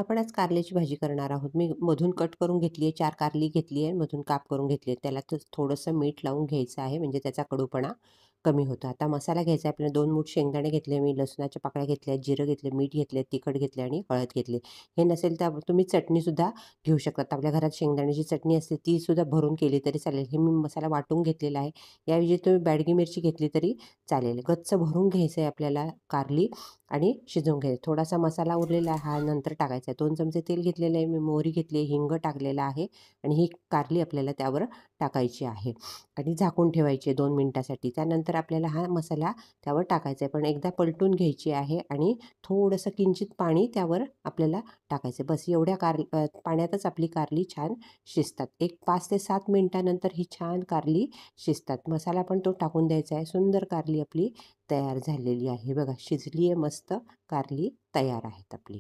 आपण आज कारल्याची भाजी करणार आहोत. मी मधून कट करून घेतली आहे, 4 कारली घेतली आहे, मधून काप करून घेतली आहे. त्याला थोडंसं मीठ लावून घ्यायचं आहे, म्हणजे त्याचा कडूपणा कमी होतो. आता मसाला घ्यायचा आहे आपल्याला. 2 मूठ शेंगदाणे घेतले मी, लसणाच्या पाकळ्या घेतल्या, जिरं घेतलं, मीठ घेतले, तिखट घेतले आणि हळद घेतली. हे नसेल तर तुम्ही चटणीसुद्धा घेऊ शकता. आपल्या घरात शेंगदाण्याची चटणी असते, तीसुद्धा भरून केली तरी चालेल. हे मी मसाला वाटून घेतलेला आहे. याऐवजी तुम्ही बॅडगी मिरची घेतली तरी चालेल. गच्च भरून घ्यायचं आहे आपल्याला कारली आणि शिजवून घ्यायचं. थोडासा मसाला उरलेला आहे, हा नंतर टाकायचा आहे. 2 चमचे तेल घेतलेलं आहे मी, मोहरी घेतली आहे, हिंग टाकलेला आहे आणि ही कारली आपल्याला त्यावर टाकायची आहे आणि झाकून ठेवायची आहे 2 मिनिटासाठी. त्यानंतर आपल्याला हा मसाला त्यावर टाकायचा आहे. पण एकदा पलटून घ्यायची आहे आणि थोडंसं किंचित पाणी त्यावर आपल्याला टाकायचं आहे. बस एवढ्या पाण्यातच आपली कारली छान शिजतात. एक 5 ते 7 मिनिटानंतर ही छान कारली शिजतात. मसाला पण तो टाकून द्यायचा आहे. सुंदर कारली आपली तयार झालेली आहे. बघा शिजली आहे मस्त, कारली तयार आहेत आपली.